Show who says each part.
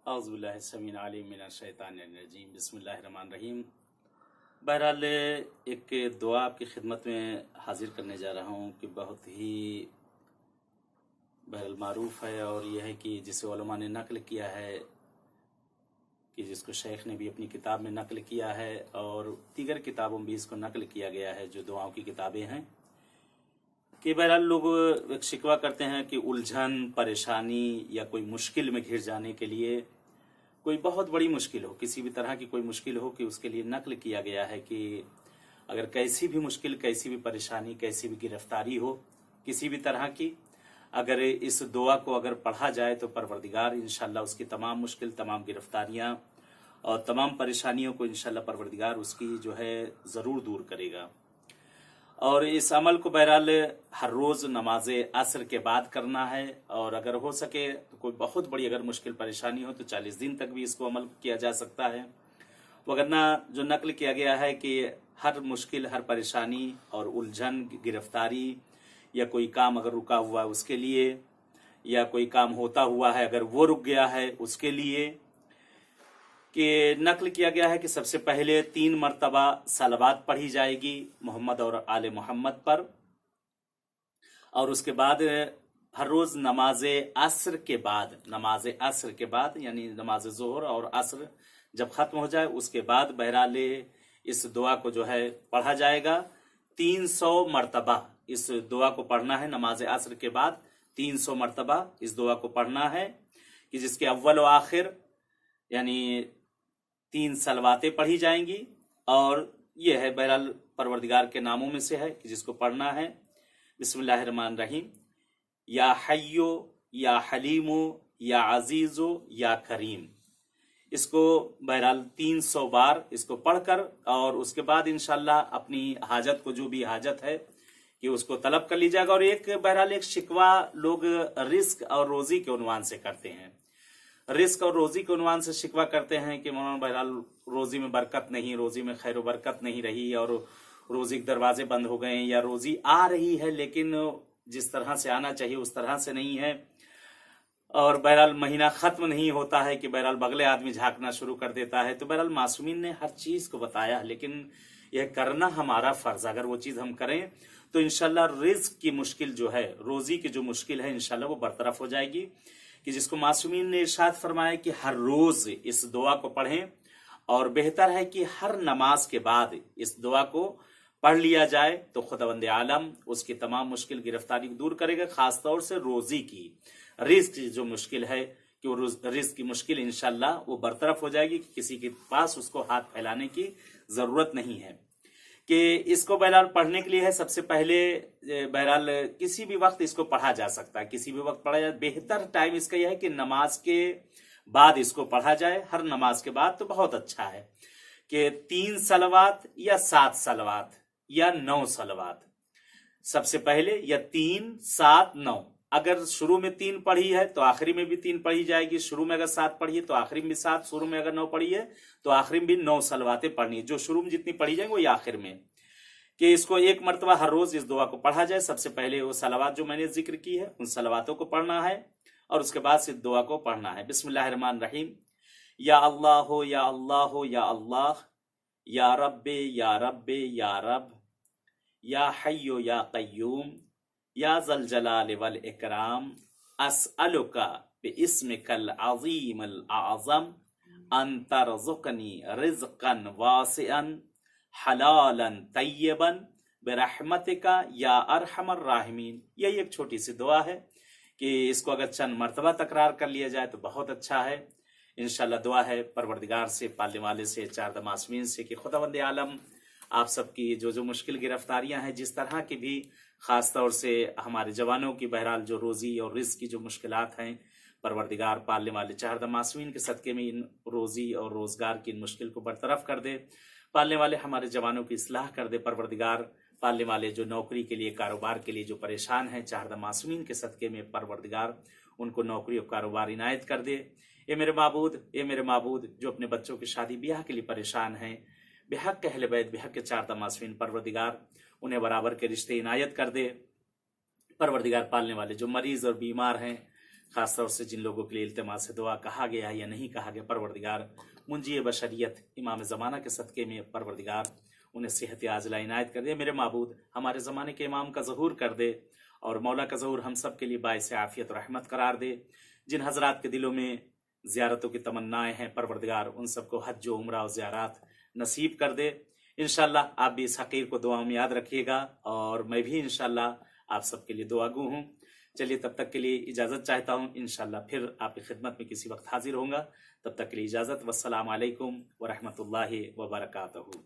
Speaker 1: औज़ुबिल्लाहिस्समीउल अलीम मिनश्शैतानिर्रजीम बिस्मिल्लाहिर्रहमानिर्रहीम। बहरहाल एक दुआ आपकी खिदमत में हाजिर करने जा रहा हूँ कि बहुत ही बहरहाल मारूफ है, और यह है कि जिसे उलमा ने नकल किया है, कि जिसको शेख ने भी अपनी किताब में नकल किया है और दीगर किताबों में भी इसको नकल किया गया है, जो दुआओं की किताबें हैं, कि बहरहाल लोग एक शिकवा करते हैं कि उलझन, परेशानी या कोई मुश्किल में घिर जाने के लिए, कोई बहुत बड़ी मुश्किल हो, किसी भी तरह की कोई मुश्किल हो, कि उसके लिए नकल किया गया है कि अगर कैसी भी मुश्किल, कैसी भी परेशानी, कैसी भी गिरफ्तारी हो किसी भी तरह की, अगर इस दुआ को अगर पढ़ा जाए तो परवरदिगार इंशाल्लाह उसकी तमाम मुश्किल, तमाम गिरफ्तारियां और तमाम परेशानियों को इंशाल्लाह परवरदिगार उसकी जो है ज़रूर दूर करेगा। और इस अमल को बहरहाल हर रोज़ नमाज असर के बाद करना है, और अगर हो सके तो कोई बहुत बड़ी अगर मुश्किल परेशानी हो तो 40 दिन तक भी इसको अमल किया जा सकता है। वगरना जो नकल किया गया है कि हर मुश्किल, हर परेशानी और उलझन, गिरफ्तारी या कोई काम अगर रुका हुआ है उसके लिए, या कोई काम होता हुआ है अगर वो रुक गया है उसके लिए, कि नकल किया गया है कि सबसे पहले 3 मरतबा सलावत पढ़ी जाएगी मोहम्मद और आले मोहम्मद पर, और उसके बाद हर रोज़ नमाज असर के बाद यानी नमाज ज़ोहर और असर जब ख़त्म हो जाए उसके बाद बहरहाल इस दुआ को जो है पढ़ा जाएगा। 300 मरतबा इस दुआ को पढ़ना है। नमाज असर के बाद 300 मरतबा इस दुआ को पढ़ना है, कि जिसके अव्वल व आखिर यानी 3 सलवातें पढ़ी जाएंगी। और यह है बहरहाल परवरदिगार के नामों में से है कि जिसको पढ़ना है। बिस्मिल्लाहिर्रहमानिर्रहीम। या हय्यो या हलीमो या अजीज़ो या करीम, इसको बहरहाल 300 बार इसको पढ़कर, और उसके बाद इंशाल्लाह अपनी हाजत को, जो भी हाजत है, कि उसको तलब कर लीजिएगा। और एक बहरहाल एक शिकवा लोग रिस्क और रोज़ी के उन्वान से करते हैं। रिस्क और रोज़ी के उन्वान से शिकवा करते हैं कि मौलाना बहरहाल रोज़ी में बरकत नहीं, रोज़ी में खैर बरकत नहीं रही, और रोज़ी के दरवाजे बंद हो गए, या रोज़ी आ रही है लेकिन जिस तरह से आना चाहिए उस तरह से नहीं है, और बहरहाल महीना ख़त्म नहीं होता है कि बहरहाल बगले आदमी झांकना शुरू कर देता है। तो बहरहाल मासूमीन ने हर चीज़ को बताया, लेकिन यह करना हमारा फ़र्ज़, अगर वो चीज़ हम करें तो इंशाल्लाह रिज़्क की मुश्किल जो है, रोज़ी की जो मुश्किल है, इंशाल्लाह वो बरतरफ हो जाएगी। कि जिसको मासूमीन ने इरशाद फरमाया कि हर रोज़ इस दुआ को पढ़ें, और बेहतर है कि हर नमाज के बाद इस दुआ को पढ़ लिया जाए, तो खुदावंद आलम उसकी तमाम मुश्किल, गिरफ्तारी को दूर करेगा। ख़ास तौर से रोज़ी की, रिज़्क की जो मुश्किल है, कि वो रिज़्क की मुश्किल इंशाल्लाह वो बरतरफ हो जाएगी, कि किसी के पास उसको हाथ फैलाने की ज़रूरत नहीं है। कि इसको बहरहाल पढ़ने के लिए है, सबसे पहले बहरहाल किसी भी वक्त इसको पढ़ा जा सकता है, किसी भी वक्त पढ़ा जाए। बेहतर टाइम इसका यह है कि नमाज के बाद इसको पढ़ा जाए, हर नमाज के बाद तो बहुत अच्छा है। कि 3 सलवात या 7 सलवात या 9 सलवात, सबसे पहले या 3, 7, 9, अगर शुरू में 3 पढ़ी है तो आखिरी में भी 3 पढ़ी जाएगी। शुरू में अगर 7 पढ़ी है तो आखिरी में भी 7, शुरू में अगर 9 पढ़ी है तो आखिरी में भी 9 सलवातें पढ़नी है। जो शुरू में जितनी पढ़ी जाएंगी वही आखिर में, कि इसको 1 मरतबा हर रोज इस दुआ को पढ़ा जाए। सबसे पहले वो सलवात जो मैंने जिक्र की है उन सलवातों को पढ़ना है, और उसके बाद इस दुआ को पढ़ना है। बिस्मिल्लाहिर्रहमानिर्रहीम। या अल्लाह हो या अल्लाह हो या अल्लाह, या रब्बे या रब्बे या रब, या हय्यो या कय्यूम, या ज़ल जलाल वल इकराम, अस्अलुका बिइस्मिकल अज़ीमल आज़म अन तरज़ुक़नी रिज़्क़न वासिअन हलालन तय्यबन बिरहमतिका या अरहमर राहिमीन। यही एक छोटी सी दुआ है, कि इसको अगर चंद मरतबा तकरार कर लिया जाए तो बहुत अच्छा है। इंशाल्लाह दुआ है परवरदिगार से, पालने वाले से, चार मासूमीन से, कि खुदावंद आलम आप सबकी जो मुश्किल गिरफ्तारियां हैं, जिस तरह की भी, ख़ास तौर से हमारे जवानों की बहरहाल जो रोज़ी और रिज़्क की जो मुश्किलात हैं, परवरदिगार पालने वाले चार मासूमीन के सदक़े में इन रोज़ी और रोज़गार की इन मुश्किल को बरतरफ कर दे। पालने वाले हमारे जवानों की इस्लाह कर दे परवरदिगार। पालने वाले जो नौकरी के लिए, कारोबार के लिए जो परेशान हैं, चार मासूमीन के सदक़े में परवरदिगार उनको नौकरी और कारोबार इनायत कर दे। ए मेरे माबूद, जो अपने बच्चों की शादी ब्याह के लिए परेशान हैं, बेहक अहले बैत, बेहक के चार मासूमीन, परवरदिगार उन्हें बराबर के रिश्ते इनायत कर दे। परवरदिगार पालने वाले जो मरीज़ और बीमार हैं, ख़ास तौर से जिन लोगों के लिए इल्तिमास दुआ कहा गया या नहीं कहा गया, परवरदिगार मुंजी बशरियत इमाम ज़माना के सदक़े में परवरदिगार उन्हें सेहत आजला इनायत कर दे। मेरे माबूद हमारे ज़माने के इमाम का ज़हूर कर दे और मौला का ज़हूर हम सब के लिए बाइस आफ़ियत रहमत करार दे। जिन हज़रात के दिलों में ज़ियारतों की तमन्नाएँ हैं परवरदिगार उन सबको हज व उम्रा और ज़ियारत नसीब कर दे। इंशाअल्लाह आप भी इस हक़ीर को दुआ में याद रखिएगा और मैं भी इंशाअल्लाह आप सबके लिए दुआगू हूँ। चलिए तब तक के लिए इजाज़त चाहता हूँ। इंशाअल्लाह फिर आपकी खिदमत में किसी वक्त हाजिर होऊंगा। तब तक के लिए इजाज़त। वस्सलाम अलैकुम व रहमतुल्लाहि व बरकातहू।